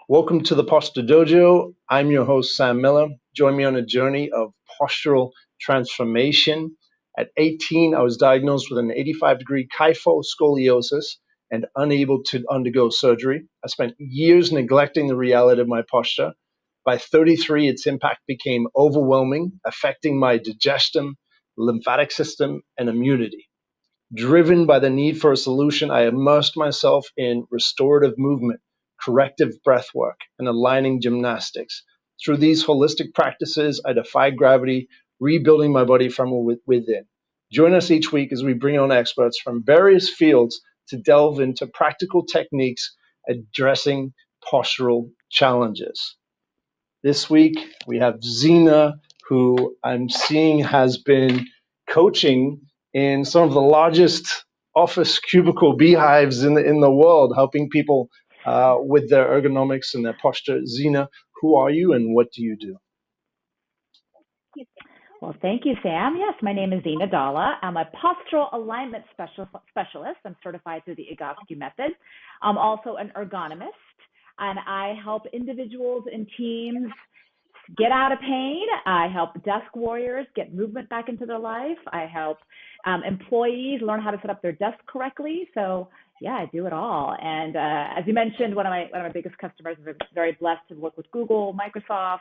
Welcome to the Posture Dojo. I'm your host, Sam Miller. Join me on a journey of postural transformation. At 18, I was diagnosed with an 85-degree kyphoscoliosis and unable to undergo surgery. I spent years neglecting the reality of my posture. By 33, its impact became overwhelming, affecting my digestion, lymphatic system, and immunity. Driven by the need for a solution, I immersed myself in restorative movement, corrective breath work, and aligning gymnastics. Through these holistic practices, I defied gravity, rebuilding my body from within. Join us each week as we bring on experts from various fields to delve into practical techniques addressing postural challenges. This week, we have Zeena, who I'm seeing has been coaching in some of the largest office cubicle beehives in the world, helping people with their ergonomics and their posture. Zeena, who are you and what do you do? Well, thank you, Sam. Yes, my name is Zeena Dhalla. I'm a postural alignment specialist. I'm certified through the Ep2 method. I'm also an ergonomist, and I help individuals and teams get out of pain. I help desk warriors get movement back into their life. I help employees learn how to set up their desk correctly. So yeah, I do it all. And as you mentioned, one of my biggest customers, I'm very blessed to work with Google, Microsoft,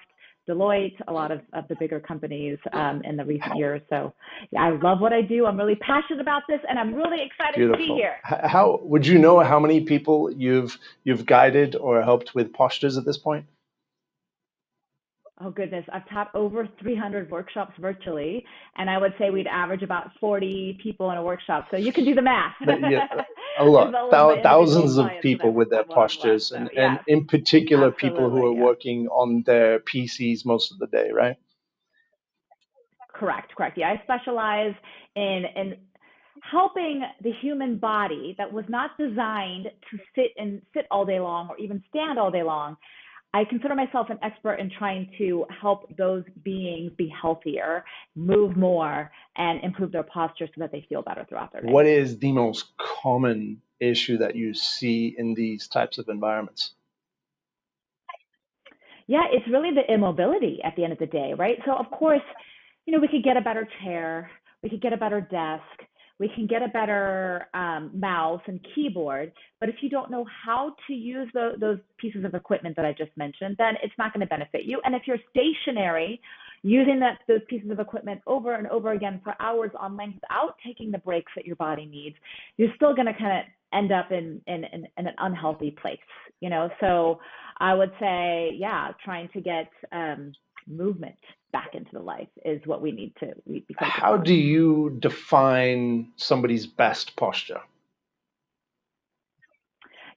Deloitte, a lot of the bigger companies in the recent years. So yeah, I love what I do. I'm really passionate about this, and I'm really excited to be Beautiful. here. How would you know how many people you've guided or helped with postures at this point? Oh goodness, I've taught over 300 workshops virtually, and I would say we'd average about 40 people in a workshop. So you can do the math. Yeah, a lot, thousands of people That with their I'm one-on-one. postures, So and yes, in particular, people who absolutely, are yeah. working on their PCs most of the day, right? Correct. Yeah, I specialize in helping the human body that was not designed to sit all day long or even stand all day long. I consider myself an expert in trying to help those beings be healthier, move more, and improve their posture so that they feel better throughout their day. What is the most common issue that you see in these types of environments? Yeah, it's really the immobility at the end of the day, right? So of course, we could get a better chair, we could get a better desk, we can get a better mouse and keyboard, but if you don't know how to use those pieces of equipment that I just mentioned, then it's not going to benefit you. And if you're stationary, using those pieces of equipment over and over again for hours on length without taking the breaks that your body needs, you're still going to kind of end up in an unhealthy place, So I would say, yeah, trying to get movement back into the life is what we need to be focused How on. do you define somebody's best posture?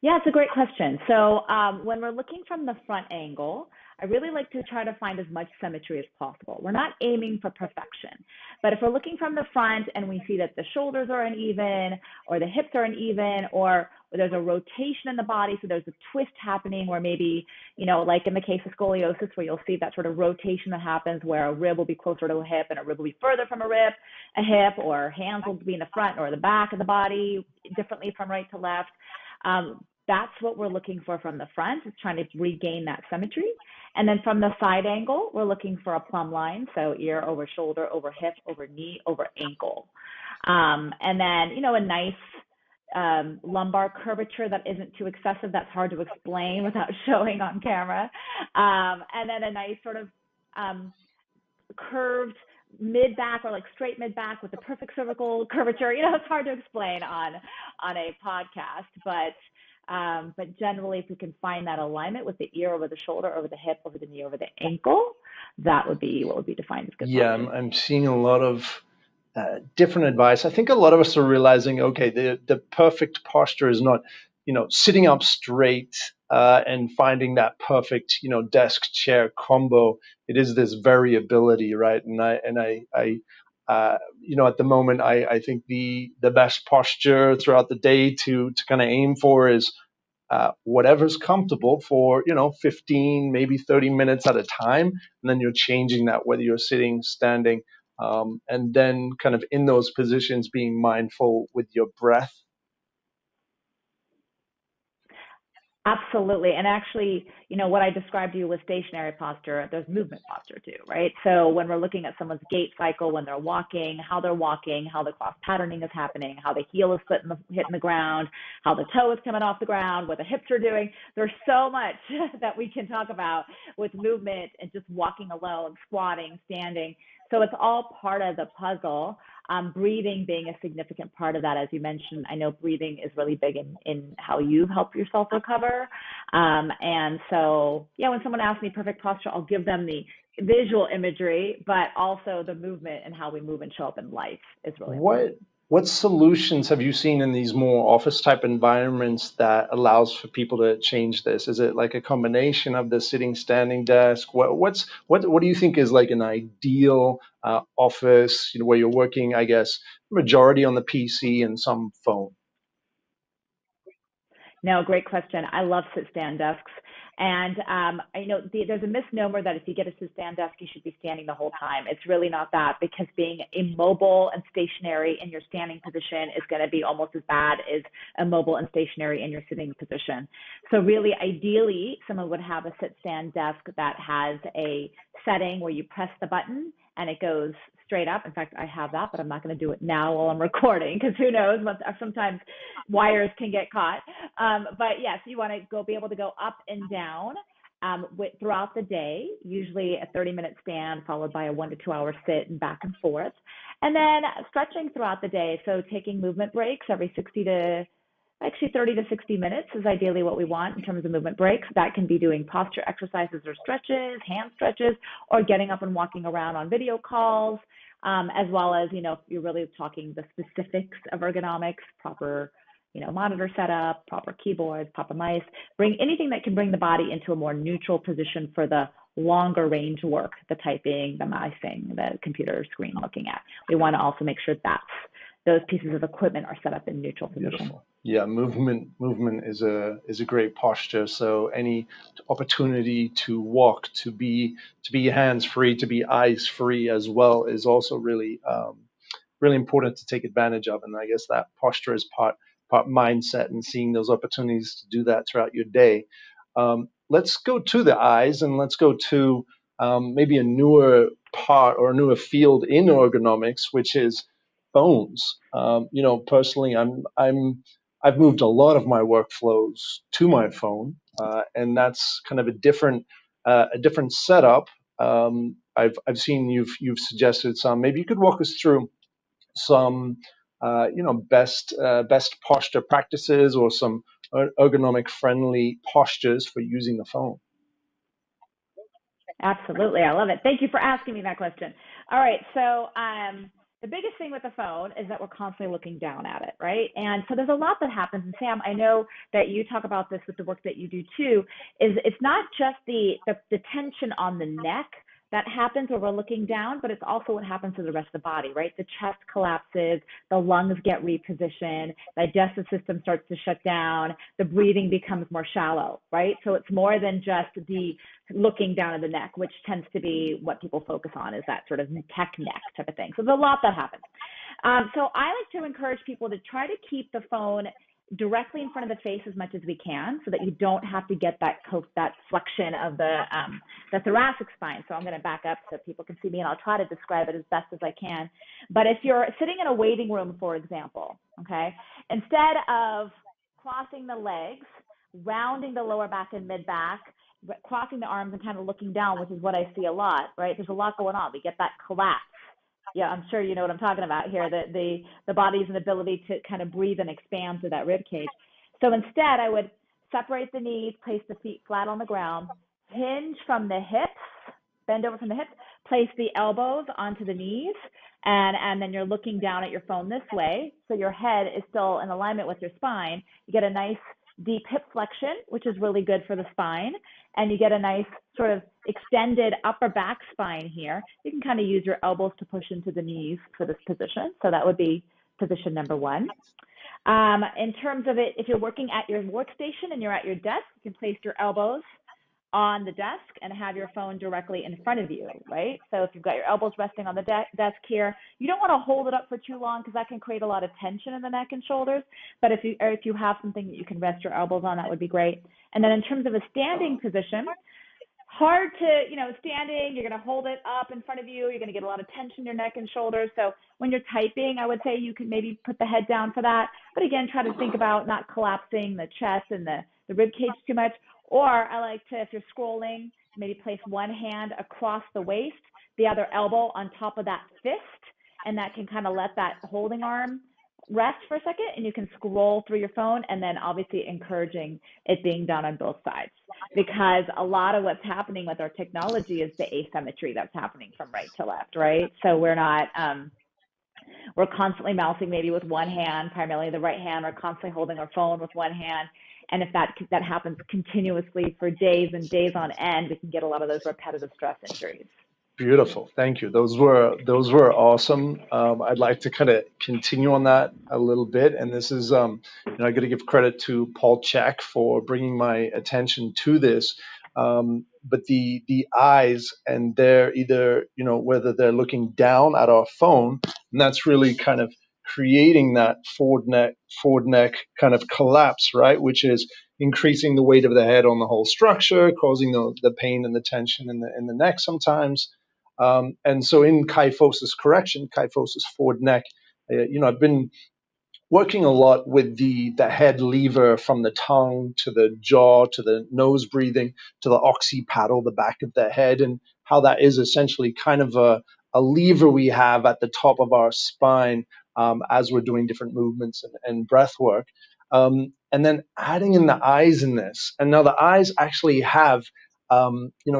Yeah, it's a great question. So when we're looking from the front angle, I really like to try to find as much symmetry as possible. We're not aiming for perfection, but if we're looking from the front and we see that the shoulders are uneven or the hips are uneven or there's a rotation in the body, so there's a twist happening where maybe, like in the case of scoliosis, where you'll see that sort of rotation that happens where a rib will be closer to a hip and a rib will be further from a hip, or hands will be in the front or the back of the body differently from right to left. That's what we're looking for from the front, is trying to regain that symmetry. And then from the side angle, we're looking for a plumb line, so ear over shoulder, over hip, over knee, over ankle. And then, a nice lumbar curvature that isn't too excessive, that's hard to explain without showing on camera. And then a nice sort of curved mid-back, or like straight mid-back with the perfect cervical curvature. It's hard to explain on a podcast, but generally, if we can find that alignment with the ear over the shoulder, over the hip, over the knee, over the ankle, that would be what would be defined as good Yeah, posture. I'm seeing a lot of different advice. I think a lot of us are realizing, okay, the perfect posture is not, sitting up straight and finding that perfect, desk chair combo. It is this variability, right? And at the moment, I think the best posture throughout the day to kind of aim for is whatever's comfortable for 15, maybe 30 minutes at a time, and then you're changing that whether you're sitting, standing, and then kind of in those positions being mindful with your breath. Absolutely. And actually, what I described to you was stationary posture. There's movement posture too, right? So when we're looking at someone's gait cycle, when they're walking, how the cross patterning is happening, how the heel is hitting the ground, how the toe is coming off the ground, what the hips are doing. There's so much that we can talk about with movement and just walking alone, squatting, standing. So it's all part of the puzzle. Breathing being a significant part of that, as you mentioned. I know breathing is really big in how you help yourself recover. And so, yeah, when someone asks me perfect posture, I'll give them the visual imagery, but also the movement and how we move and show up in life is really What important. what solutions have you seen in these more office type environments that allows for people to change this? Is it like a combination of the sitting standing desk? What do you think is like an ideal office, where you're working, I guess, majority on the PC and some phone? No, great question. I love sit-stand desks. And I know there's a misnomer that if you get a sit-stand desk, you should be standing the whole time. It's really not that, because being immobile and stationary in your standing position is going to be almost as bad as immobile and stationary in your sitting position. So really, ideally, someone would have a sit-stand desk that has a setting where you press the button and it goes straight up. In fact, I have that, but I'm not going to do it now while I'm recording, because who knows, sometimes wires can get caught. But yes, you want to be able to go up and down throughout the day, usually a 30-minute stand followed by a 1 to 2 hour sit and back and forth. And then stretching throughout the day. So taking movement breaks every 30 to 60 minutes is ideally what we want in terms of movement breaks. That can be doing posture exercises or stretches, hand stretches, or getting up and walking around on video calls, as well as, if you're really talking the specifics of ergonomics, proper, monitor setup, proper keyboards, proper mice, bring anything that can bring the body into a more neutral position for the longer range work, the typing, the mousing, the computer screen looking at. We want to also make sure those pieces of equipment are set up in neutral position. Beautiful. Yeah, movement is a great posture. So any opportunity to walk, to be hands free, to be eyes free as well is also really important to take advantage of. And I guess that posture is part mindset, and seeing those opportunities to do that throughout your day. Let's go to the eyes, and let's go to maybe a newer part or a newer field in ergonomics, which is phones. Personally, I've moved a lot of my workflows to my phone, and that's kind of a different setup. I've seen you've suggested some. Maybe you could walk us through some best posture practices, or some ergonomic friendly postures for using the phone. Absolutely. I love it. Thank you for asking me that question. All right. So, the biggest thing with the phone is that we're constantly looking down at it, right? And so there's a lot that happens. And Sam, I know that you talk about this with the work that you do too, is it's not just the tension on the neck that happens where we're looking down, but it's also what happens to the rest of the body, right? The chest collapses, the lungs get repositioned, digestive system starts to shut down, the breathing becomes more shallow, right? So it's more than just the looking down at the neck, which tends to be what people focus on, is that sort of tech neck type of thing. So there's a lot that happens. So I like to encourage people to try to keep the phone directly in front of the face as much as we can, so that you don't have to get that flexion of the thoracic spine. So I'm going to back up so people can see me, and I'll try to describe it as best as I can. But if you're sitting in a waiting room, for example, okay, instead of crossing the legs, rounding the lower back and mid back, crossing the arms and kind of looking down, which is what I see a lot, right? There's a lot going on. We get that collapse. Yeah, I'm sure you know what I'm talking about here, the body's inability to kind of breathe and expand through that rib cage. So instead, I would separate the knees, place the feet flat on the ground, hinge from the hips, bend over from the hips, place the elbows onto the knees, and then you're looking down at your phone this way, so your head is still in alignment with your spine. You get a nice deep hip flexion, which is really good for the spine, and you get a nice sort of extended upper back spine here. You can kind of use your elbows to push into the knees for this position. So that would be position number one. In terms of it, if you're working at your workstation and you're at your desk, you can place your elbows on the desk and have your phone directly in front of you, right? So if you've got your elbows resting on the desk here, you don't want to hold it up for too long because that can create a lot of tension in the neck and shoulders. But if you have something that you can rest your elbows on, that would be great. And then in terms of a standing position, hard to, standing, you're going to hold it up in front of you. You're going to get a lot of tension in your neck and shoulders. So when you're typing, I would say you can maybe put the head down for that. But again, try to think about not collapsing the chest and the rib cage too much. Or I like to, if you're scrolling, maybe place one hand across the waist, the other elbow on top of that fist, and that can kind of let that holding arm rest for a second, and you can scroll through your phone, and then obviously encouraging it being done on both sides, because a lot of what's happening with our technology is the asymmetry that's happening from right to left, right? So we're not, we're constantly mousing maybe with one hand, primarily the right hand, or constantly holding our phone with one hand. And if that happens continuously for days and days on end, we can get a lot of those repetitive stress injuries. Beautiful. Thank you. Those were awesome. I'd like to kind of continue on that a little bit. And this is, I got to give credit to Paul Check for bringing my attention to this. But the eyes, and they're either, whether they're looking down at our phone, and that's really kind of creating that forward neck kind of collapse, right? Which is increasing the weight of the head on the whole structure, causing the pain and the tension in the neck sometimes. And so in kyphosis correction, kyphosis forward neck, I've been working a lot with the head lever from the tongue to the jaw to the nose breathing to the occipital, the back of the head, and how that is essentially kind of a lever we have at the top of our spine as we're doing different movements and breath work. And then adding in the eyes in this. And now the eyes actually have,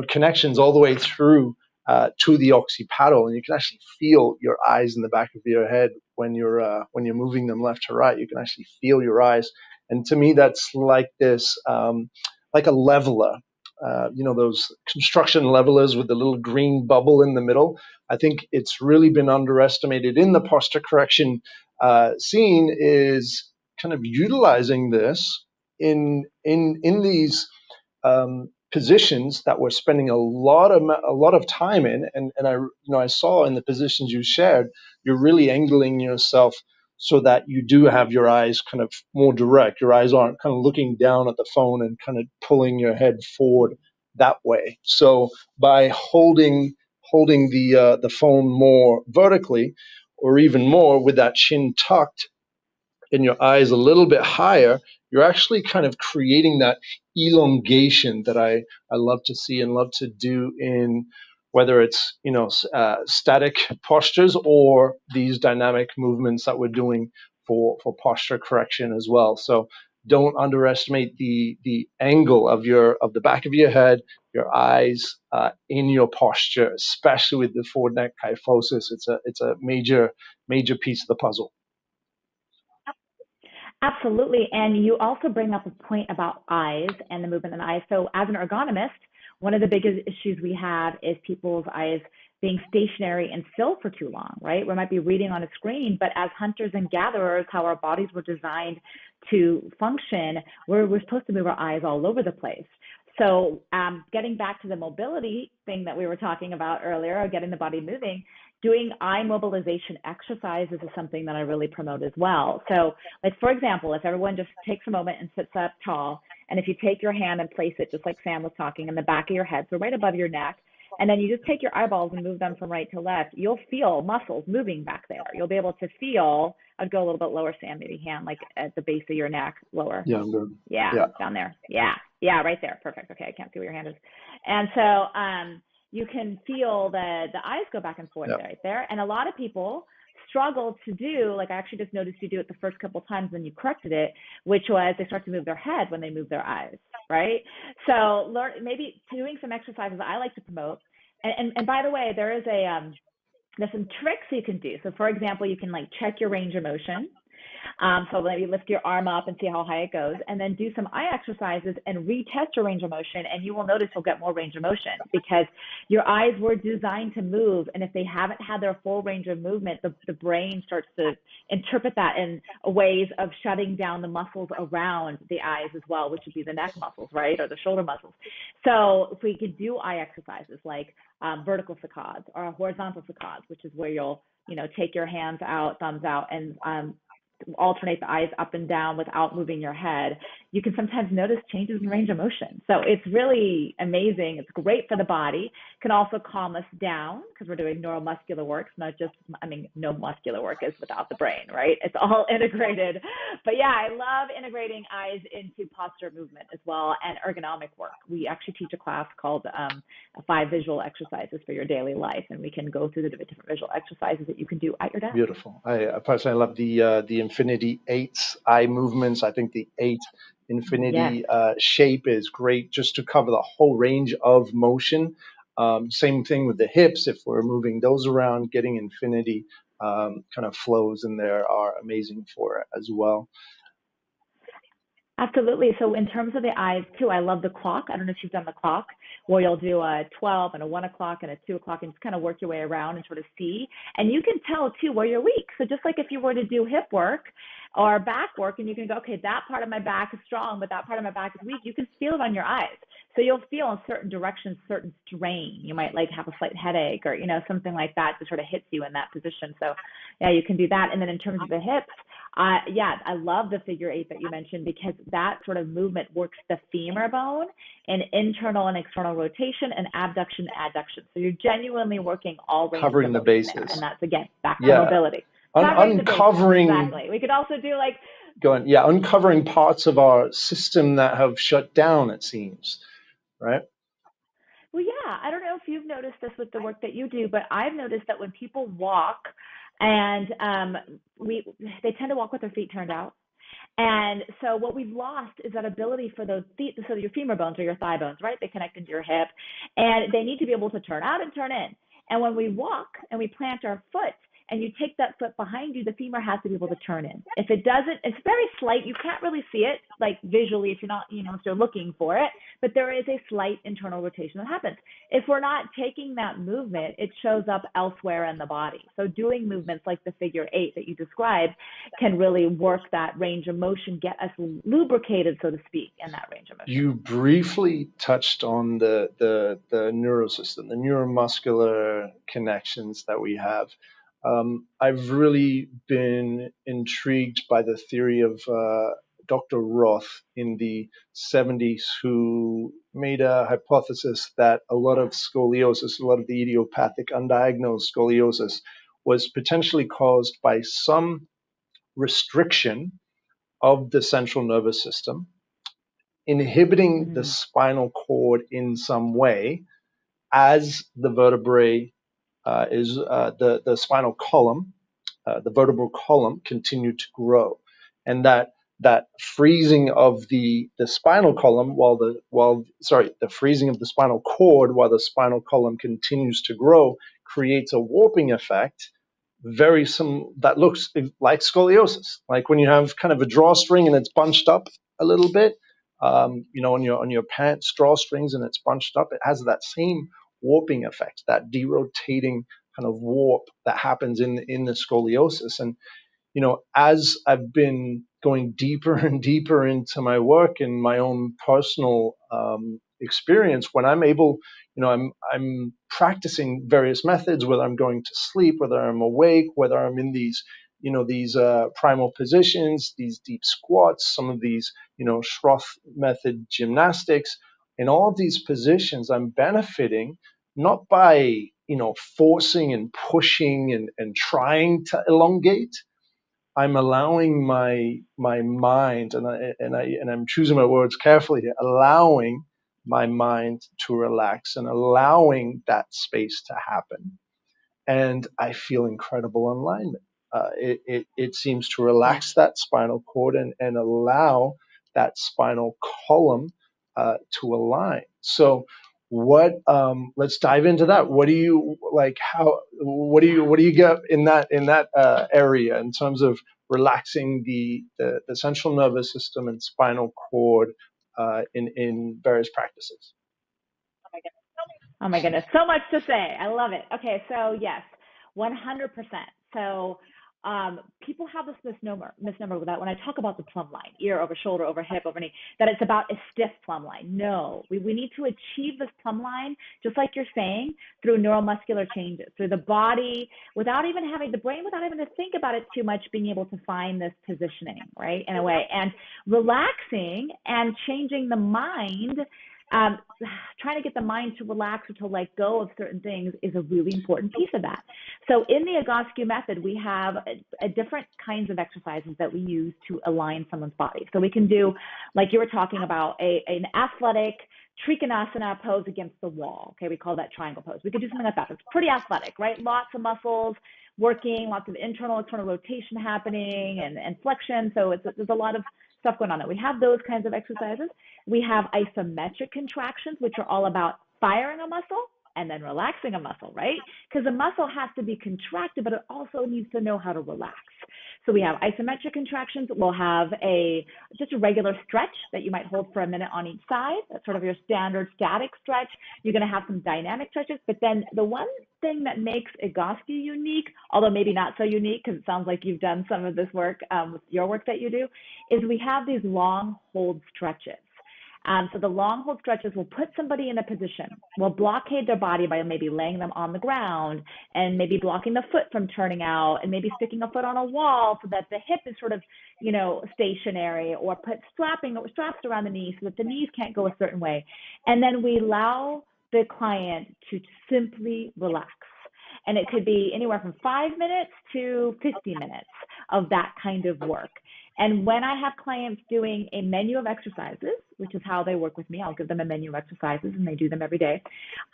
connections all the way through to the occipital, and you can actually feel your eyes in the back of your head when you're moving them left to right. You can actually feel your eyes, and to me, that's like this, like a leveler. Those construction levelers with the little green bubble in the middle. I think it's really been underestimated in the posture correction scene, is kind of utilizing this in these positions that we're spending a lot of time in, and I saw in the positions you shared, you're really angling yourself so that you do have your eyes kind of more direct. Your eyes aren't kind of looking down at the phone and kind of pulling your head forward that way. So by holding the phone more vertically, or even more with that chin tucked and your eyes a little bit higher, you're actually kind of creating that elongation that I love to see and love to do in whether it's static postures or these dynamic movements that we're doing for posture correction as well. So don't underestimate the angle of the back of your head, your eyes in your posture, especially with the forward neck kyphosis. It's a major piece of the puzzle. Absolutely. And you also bring up a point about eyes and the movement in the eyes. So as an ergonomist, one of the biggest issues we have is people's eyes being stationary and still for too long, right? We might be reading on a screen, but as hunters and gatherers, how our bodies were designed to function, we're supposed to move our eyes all over the place. So getting back to the mobility thing that we were talking about earlier, or getting the body moving, doing eye mobilization exercises is something that I really promote as well. So like, for example, if everyone just takes a moment and sits up tall, and if you take your hand and place it, just like Sam was talking, in the back of your head, so right above your neck, and then you just take your eyeballs and move them from right to left, you'll feel muscles moving back there. You'll be able to feel, I'd go a little bit lower, Sam, maybe hand like at the base of your neck, lower. Yeah, I'm good. Yeah, down there. Yeah, right there. Perfect. Okay, I can't see where your hand is. And so you can feel the eyes go back and forth right there. And a lot of people struggle to do, like I actually just noticed you do it the first couple of times when you corrected it, which was they start to move their head when they move their eyes, right? So maybe doing some exercises I like to promote. And by the way, there's some tricks you can do. So for example, you can like check your range of motion. So maybe lift your arm up and see how high it goes, and then do some eye exercises and retest your range of motion, and you will notice you'll get more range of motion because your eyes were designed to move, and if they haven't had their full range of movement, the brain starts to interpret that in ways of shutting down the muscles around the eyes as well, which would be the neck muscles, right, or the shoulder muscles. So if we could do eye exercises like vertical saccades or horizontal saccades, which is where you'll, take your hands out, thumbs out, and alternate the eyes up and down without moving your head, you can sometimes notice changes in range of motion. So it's really amazing. It's great for the body. Can also calm us down because we're doing neuromuscular work. It's not just, no muscular work is without the brain, right? It's all integrated. But yeah, I love integrating eyes into posture movement as well and ergonomic work. We actually teach a class called 5 visual exercises for your daily life, and we can go through the different visual exercises that you can do at your desk. Beautiful. I personally love the Infinity 8 eye movements. I think the 8 Yes. Infinity shape is great just to cover the whole range of motion. Same thing with the hips. If we're moving those around, getting Infinity kind of flows in there are amazing for it as well. Absolutely. So in terms of the eyes too, I love the clock. I don't know if you've done the clock where you'll do a 12 and a 1 o'clock and a 2 o'clock and just kind of work your way around and sort of see. And you can tell too where you're weak. So just like if you were to do hip work or back work and you can go, okay, that part of my back is strong, but that part of my back is weak, you can feel it on your eyes. So you'll feel in certain directions, certain strain. You might like have a slight headache or, something like that that sort of hits you in that position. So yeah, you can do that. And then in terms of the hips, yeah, I love the figure 8 that you mentioned because that sort of movement works the femur bone in internal and external rotation and abduction and adduction. So you're genuinely working all ranges Covering of the motion there. bases. And that's, again, back to Yeah. mobility. Covering the bases, Uncovering exactly. We could also do uncovering parts of our system that have shut down, it seems, right? well, yeah, I don't know if you've noticed this with the work that you do, but I've noticed that when people walk and they tend to walk with their feet turned out. And so what we've lost is that ability for those feet, so your femur bones or your thigh bones, right? They connect into your hip and they need to be able to turn out and turn in. And when we walk and we plant our foot and you take that foot behind you, the femur has to be able to turn in. If it doesn't, it's very slight. You can't really see it like visually if you're not, if you're looking for it, but there is a slight internal rotation that happens. If we're not taking that movement, it shows up elsewhere in the body. So doing movements like the figure 8 that you described can really work that range of motion, get us lubricated, so to speak, in that range of motion. You briefly touched on the neurosystem, the neuromuscular connections that we have. I've really been intrigued by the theory of Dr. Roth in the 70s, who made a hypothesis that a lot of scoliosis, a lot of the idiopathic undiagnosed scoliosis, was potentially caused by some restriction of the central nervous system, inhibiting the spinal cord in some way as the vertebrae the spinal column, the vertebral column continued to grow, and that freezing of the spinal column the freezing of the spinal cord while the spinal column continues to grow creates a warping effect that looks like scoliosis, like when you have kind of a drawstring and it's bunched up a little bit, on your pants drawstrings and it's bunched up. It has that same warping effect, that derotating kind of warp that happens in the scoliosis. And as I've been going deeper and deeper into my work and my own personal experience, when I'm able, I'm practicing various methods, whether I'm going to sleep, whether I'm awake, whether I'm in these, these primal positions, these deep squats, some of these, Schroth method gymnastics. In all of these positions, I'm benefiting not by, forcing and pushing and trying to elongate. I'm allowing my mind, and I'm choosing my words carefully here, allowing my mind to relax and allowing that space to happen. And I feel incredible alignment. It seems to Yeah. relax that spinal cord and allow that spinal column to align. So let's dive into that. What do you like? What do you get in that area in terms of relaxing the central nervous system and spinal cord in various practices? Oh my goodness, so much to say. I love it. Okay, so yes, 100%. So people have this misnomer that when I talk about the plumb line, ear over shoulder, over hip, over knee, that it's about a stiff plumb line. No, we need to achieve this plumb line, just like you're saying, through neuromuscular changes, through the body, without even having the brain, without even to think about it too much, being able to find this positioning, right, in a way. And relaxing and changing the mind, trying to get the mind to relax or to let go of certain things is a really important piece of that. So in the Egoscue method, we have a different kinds of exercises that we use to align someone's body. So we can do, like you were talking about, an athletic Trikonasana pose against the wall. Okay, we call that triangle pose. We could do something like that. It's pretty athletic, right? Lots of muscles working, lots of internal, external rotation happening, and flexion. So there's a lot of stuff going on there. We have those kinds of exercises. We have isometric contractions, which are all about firing a muscle and then relaxing a muscle, right? Because the muscle has to be contracted, but it also needs to know how to relax. So we have isometric contractions. We'll have just a regular stretch that you might hold for a minute on each side. That's sort of your standard static stretch. You're going to have some dynamic stretches. But then the one thing that makes Egoscue unique, although maybe not so unique because it sounds like you've done some of this work with your work that you do, is we have these long hold stretches. So the long hold stretches will put somebody in a position, will blockade their body by maybe laying them on the ground and maybe blocking the foot from turning out and maybe sticking a foot on a wall so that the hip is sort of, stationary, or put straps around the knee so that the knees can't go a certain way. And then we allow the client to simply relax. And it could be anywhere from 5 minutes to 50 minutes of that kind of work. And when I have clients doing a menu of exercises, which is how they work with me, I'll give them a menu of exercises and they do them every day.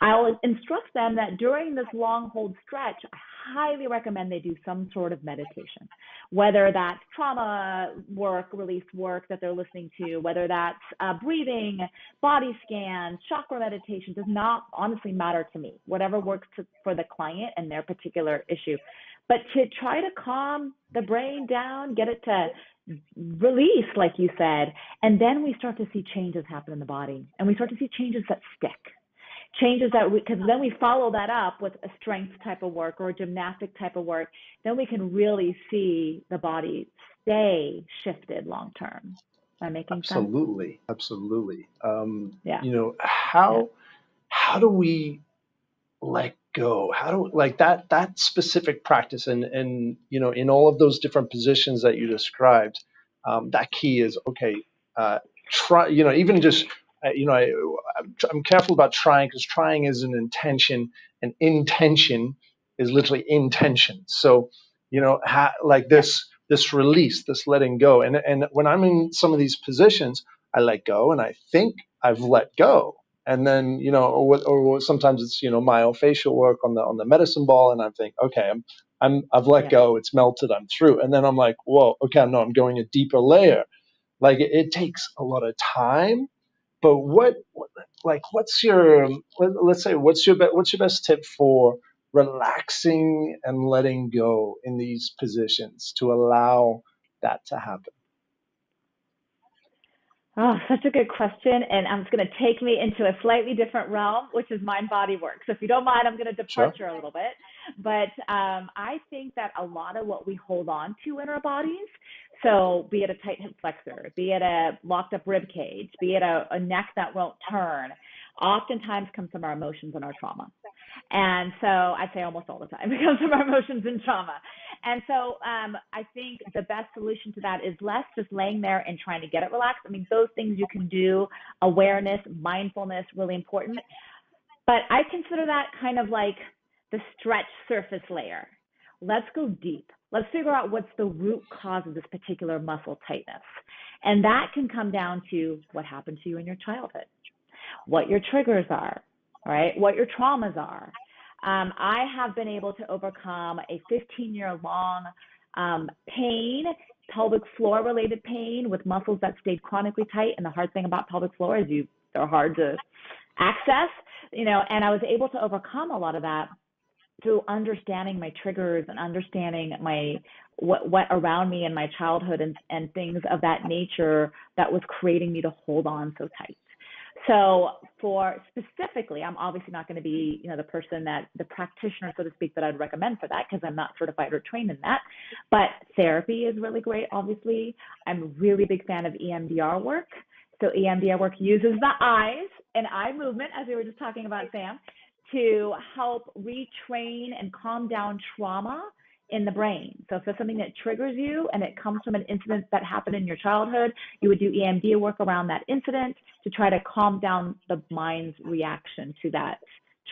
I'll instruct them that during this long hold stretch, I highly recommend they do some sort of meditation, whether that's trauma work, release work that they're listening to, whether that's breathing, body scans, chakra meditation, does not honestly matter to me, whatever works for the client and their particular issue. But to try to calm the brain down, get it to release, like you said, and then we start to see changes happen in the body, and we start to see changes that stick, changes that because then we follow that up with a strength type of work or a gymnastic type of work, then we can really see the body stay shifted long term. Am I making sense? Absolutely. Yeah. How do we let go? How do like that specific practice and in all of those different positions that you described, that key is okay. Try even just I'm careful about trying, because trying is an intention, and intention is literally intention. So this release, this letting go, and when I'm in some of these positions, I let go and I think I've let go. And then, or sometimes it's, myofascial work on the medicine ball. And I think, okay, I've let go. It's melted. I'm through. And then I'm like, whoa, okay, no, I'm going a deeper layer. Like it takes a lot of time. But what's your best tip for relaxing and letting go in these positions to allow that to happen? Oh, such a good question. And it's going to take me into a slightly different realm, which is mind body work. So if you don't mind, I'm going to departure a little bit. But I think that a lot of what we hold on to in our bodies, so be it a tight hip flexor, be it a locked up rib cage, be it a neck that won't turn, oftentimes comes from our emotions and our trauma. And so I'd say almost all the time it comes from our emotions and trauma. And so I think the best solution to that is less just laying there and trying to get it relaxed. I mean, those things you can do, awareness, mindfulness, really important. But I consider that kind of like the stretch surface layer. Let's go deep. Let's figure out what's the root cause of this particular muscle tightness. And that can come down to what happened to you in your childhood, what your triggers are, right? What your traumas are. I have been able to overcome a 15-year-long pain, pelvic floor related pain with muscles that stayed chronically tight. And the hard thing about pelvic floor is they're hard to access, and I was able to overcome a lot of that through understanding my triggers and understanding what around me in my childhood and things of that nature that was creating me to hold on so tight. So for specifically, I'm obviously not going to be, the person the practitioner, so to speak, that I'd recommend for that, because I'm not certified or trained in that. But therapy is really great, obviously. I'm a really big fan of EMDR work. So EMDR work uses the eyes and eye movement, as we were just talking about, Sam, to help retrain and calm down trauma in the brain. So if there's something that triggers you and it comes from an incident that happened in your childhood, you would do EMDR work around that incident to try to calm down the mind's reaction to that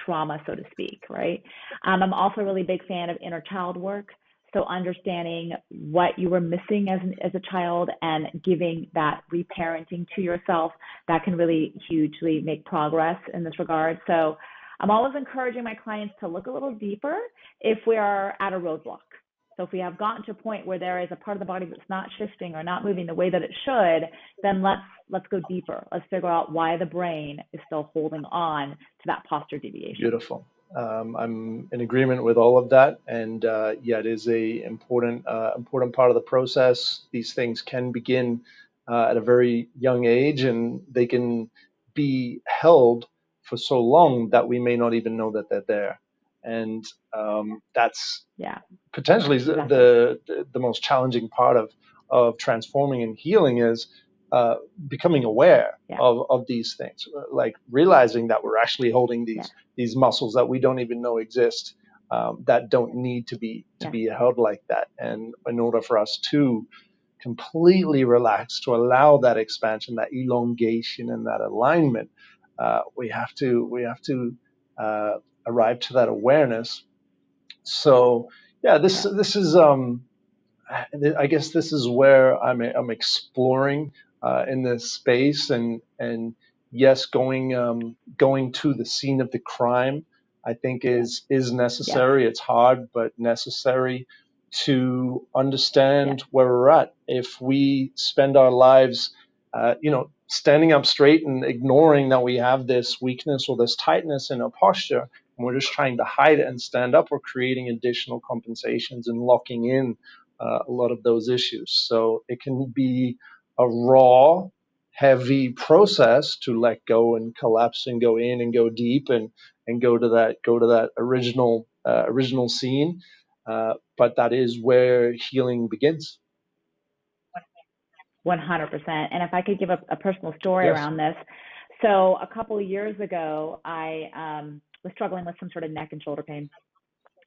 trauma, so to speak, right? I'm also a really big fan of inner child work. So understanding what you were missing as a child and giving that reparenting to yourself, that can really hugely make progress in this regard. So I'm always encouraging my clients to look a little deeper if we are at a roadblock. So if we have gotten to a point where there is a part of the body that's not shifting or not moving the way that it should, then let's go deeper. Let's figure out why the brain is still holding on to that posture deviation. Beautiful. I'm in agreement with all of that, and yeah, it is a important part of the process. These things can begin at a very young age, and they can be held for so long that we may not even know that they're there, and that's potentially the most challenging part of transforming and healing is becoming aware of these things, like realizing that we're actually holding these muscles that we don't even know exist, that don't need to be held like that. And in order for us to completely relax, to allow that expansion, that elongation, and that alignment, we have to arrive to that awareness. So yeah, this is I guess this is where I'm exploring in this space, and yes, going to the scene of the crime, I think is necessary. It's hard, but necessary to understand where we're at. If we spend our lives, standing up straight and ignoring that we have this weakness or this tightness in our posture, and we're just trying to hide it and stand up, we're creating additional compensations and locking in a lot of those issues. So it can be a raw, heavy process to let go and collapse and go in and go deep and go to that original scene. But that is where healing begins. 100%. And if I could give a personal story around this. So a couple of years ago, I was struggling with some sort of neck and shoulder pain.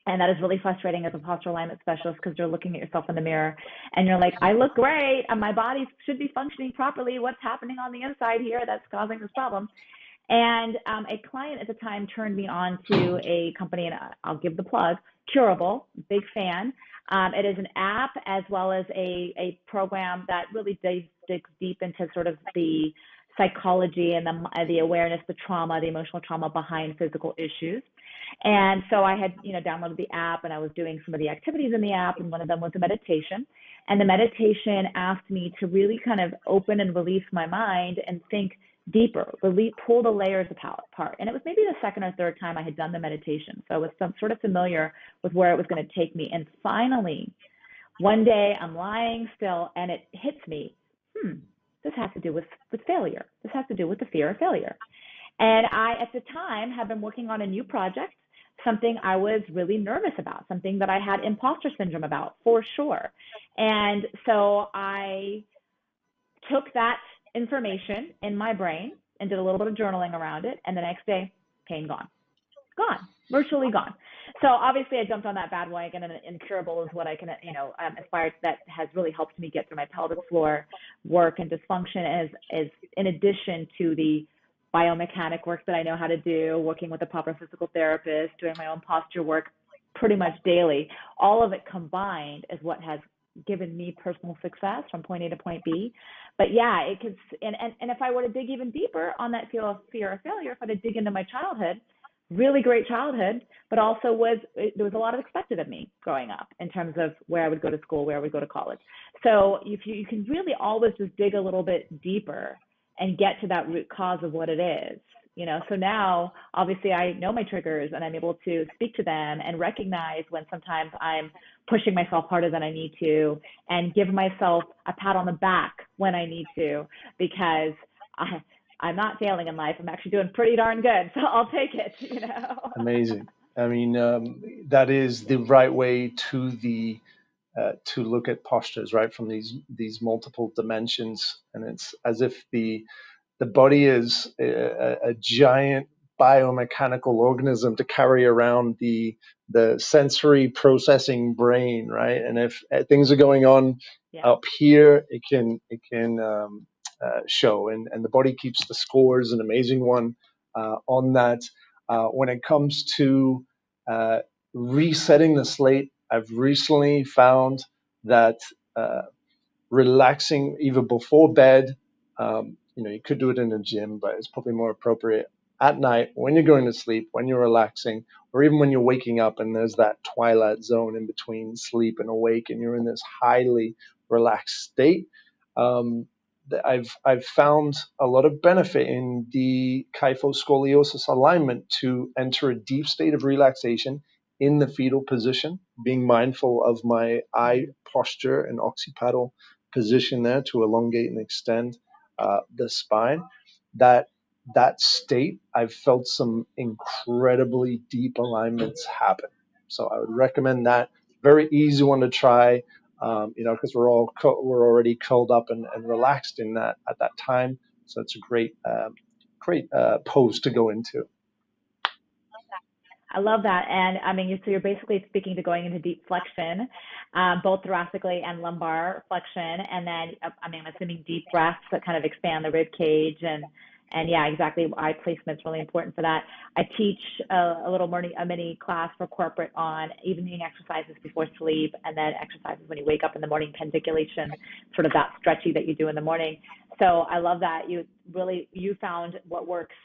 And that is really frustrating as a postural alignment specialist, because you're looking at yourself in the mirror and you're like, I look great and my body should be functioning properly. What's happening on the inside here that's causing this problem? And a client at the time turned me on to a company, and I'll give the plug, Curable, big fan. It is an app as well as a program that really digs deep into sort of the psychology and the awareness, the trauma, the emotional trauma behind physical issues. And so I had, downloaded the app, and I was doing some of the activities in the app, and one of them was a meditation. And the meditation asked me to really kind of open and release my mind and think deeper, pull the layers apart. And it was maybe the second or third time I had done the meditation. So I was sort of familiar with where it was going to take me. And finally, one day I'm lying still and it hits me, this has to do with failure. This has to do with the fear of failure. And I, at the time, had been working on a new project, something I was really nervous about, something that I had imposter syndrome about, for sure. And so I took that information in my brain and did a little bit of journaling around it. And the next day, pain gone, virtually gone. So obviously I jumped on that bad wagon, and Curable is what I can, aspire to, that has really helped me get through my pelvic floor work and dysfunction, as in addition to the biomechanic work that I know how to do, working with a proper physical therapist, doing my own posture work pretty much daily. All of it combined is what has given me personal success from point A to point B. But yeah, it could, and if I were to dig even deeper on that fear of failure, if I were to dig into my childhood, really great childhood, but also there was a lot of expected of me growing up in terms of where I would go to school, where I would go to college. So if you can really always just dig a little bit deeper and get to that root cause of what it is. So now obviously I know my triggers, and I'm able to speak to them and recognize when sometimes I'm pushing myself harder than I need to, and give myself a pat on the back when I need to, because I'm not failing in life. I'm actually doing pretty darn good. So I'll take it, you know. Amazing. I mean, that is the right way to look at postures, right, from these multiple dimensions, and it's as if the body is a giant biomechanical organism to carry around the sensory processing brain, right? And if things are going on Yeah. up here, it can show, and the body keeps the score. Is an amazing one on that. When it comes to uh, resetting the slate, I've recently found that relaxing either before bed. You could do it in a gym, but it's probably more appropriate at night when you're going to sleep, when you're relaxing, or even when you're waking up and there's that twilight zone in between sleep and awake, and you're in this highly relaxed state. Um, I've found a lot of benefit in the kyphoscoliosis alignment to enter a deep state of relaxation in the fetal position, being mindful of my eye posture and occipital position there to elongate and extend the spine. That that state, I've felt some incredibly deep alignments happen. So I would recommend that. Very easy one to try, because we're already curled up and relaxed in that at that time. So it's a great pose to go into. I love that. And I mean, so you're basically speaking to going into deep flexion, both thoracically and lumbar flexion. And then, I mean, I'm assuming deep breaths that kind of expand the rib cage. And yeah, exactly. Eye placement's really important for that. I teach a little morning, a mini class for corporate on evening exercises before sleep, and then exercises when you wake up in the morning, pendiculation, sort of that stretchy that you do in the morning. So I love that you found what works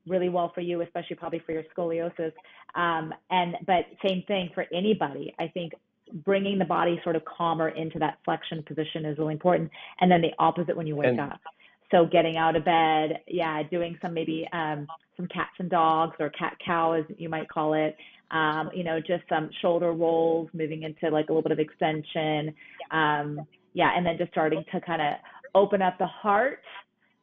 really well for you, especially probably for your scoliosis. But same thing for anybody. I think bringing the body sort of calmer into that flexion position is really important. And then the opposite when you wake And up. So getting out of bed, yeah, doing some maybe some cats and dogs or cat cow as you might call it. Just some shoulder rolls, moving into like a little bit of extension. Yeah, and then just starting to kind of open up the heart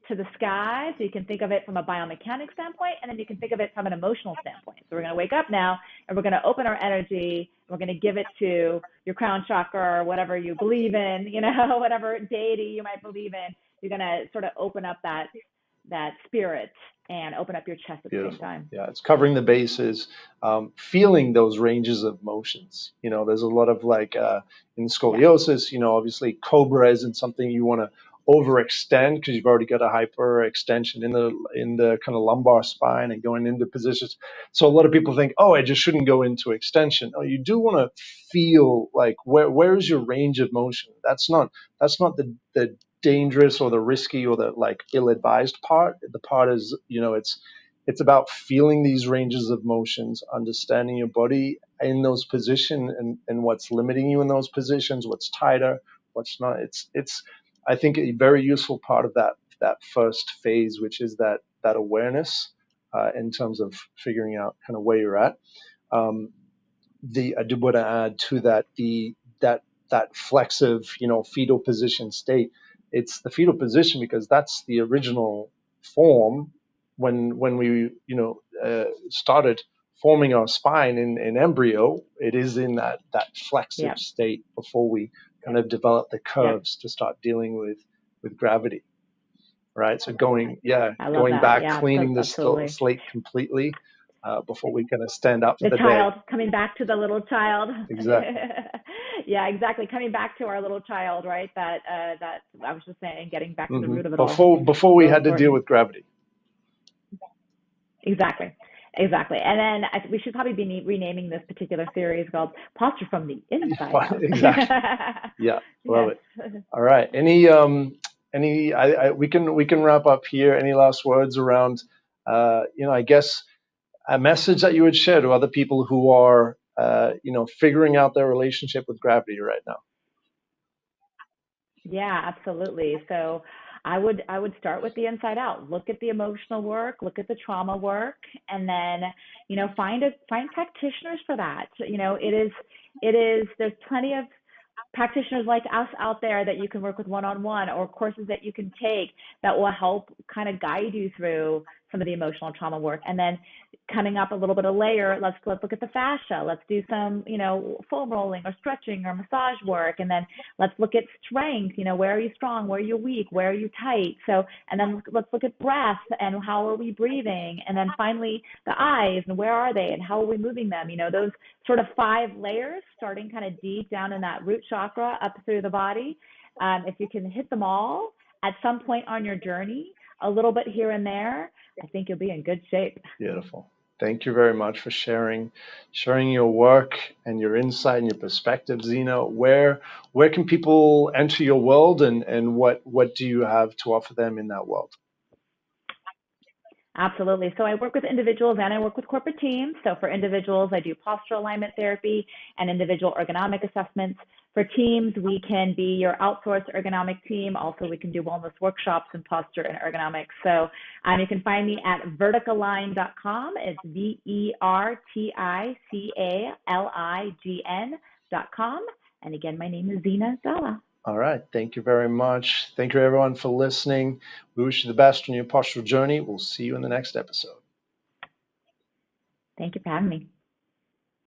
to the sky. So you can think of it from a biomechanics standpoint, and then you can think of it from an emotional standpoint. So we're going to wake up now, and we're going to open our energy. We're going to give it to your crown chakra or whatever you believe in, whatever deity you might believe in. You're going to sort of open up that spirit and open up your chest at the same beautiful. time. Yeah, it's covering the bases, feeling those ranges of motions. There's a lot of in Yeah. scoliosis, obviously cobra isn't something you want to overextend because you've already got a hyper extension in the kind of lumbar spine and going into positions. So a lot of people think, oh, I just shouldn't go into extension. Oh, you do want to feel like where's your range of motion? That's not the dangerous or the risky or the ill-advised part. The part is, it's about feeling these ranges of motions, understanding your body in those positions and what's limiting you in those positions, what's tighter, what's not. It's I think a very useful part of that first phase, which is that awareness in terms of figuring out kind of where you're at. Um, I do want to add to that that that flexive, fetal position state. It's the fetal position because that's the original form when we started forming our spine in embryo. It is in that flexive Yeah. state before we kind of develop the Yeah. curves to start dealing with gravity. Right. So I love going that. back, Yeah, cleaning the absolutely. slate completely before we kind of stand up for The the day. child, coming back to the little child. Exactly. Yeah, exactly. Coming back to our little child, right? That I was just saying, getting back to the Hmm. root of it all. Before we So had to deal important. with gravity. Exactly. Exactly. And then we should probably be renaming this particular series called Posture from the Inside Out. Exactly. Yeah, love Yes. it. All right. We can wrap up here. Any last words around, I guess a message that you would share to other people who are, figuring out their relationship with gravity right now? Yeah, absolutely. So I would start with the inside out. Look at the emotional work, look at the trauma work, and then, find practitioners for that. It is there's plenty of practitioners like us out there that you can work with one-on-one, or courses that you can take that will help kind of guide you through some of the emotional trauma work. And then coming up a little bit of layer, let's look at the fascia. Let's do some, foam rolling or stretching or massage work. And then let's look at strength. Where are you strong? Where are you weak? Where are you tight? So, and then let's look at breath and how are we breathing? And then finally the eyes, and where are they and how are we moving them? Those sort of 5 layers, starting kind of deep down in that root chakra up through the body. If you can hit them all at some point on your journey, a little bit here and there, I think you'll be in good shape. Beautiful. Thank you very much for sharing your work and your insight and your perspective, Zeena. Where can people enter your world, and what do you have to offer them in that world? Absolutely. So I work with individuals and I work with corporate teams. So for individuals, I do postural alignment therapy and individual ergonomic assessments. For teams, we can be your outsourced ergonomic team. Also, we can do wellness workshops in posture and ergonomics. So you can find me at verticalign.com. It's verticalign.com. And again, my name is Zeena Dhalla. All right. Thank you very much. Thank you, everyone, for listening. We wish you the best on your postural journey. We'll see you in the next episode. Thank you for having me.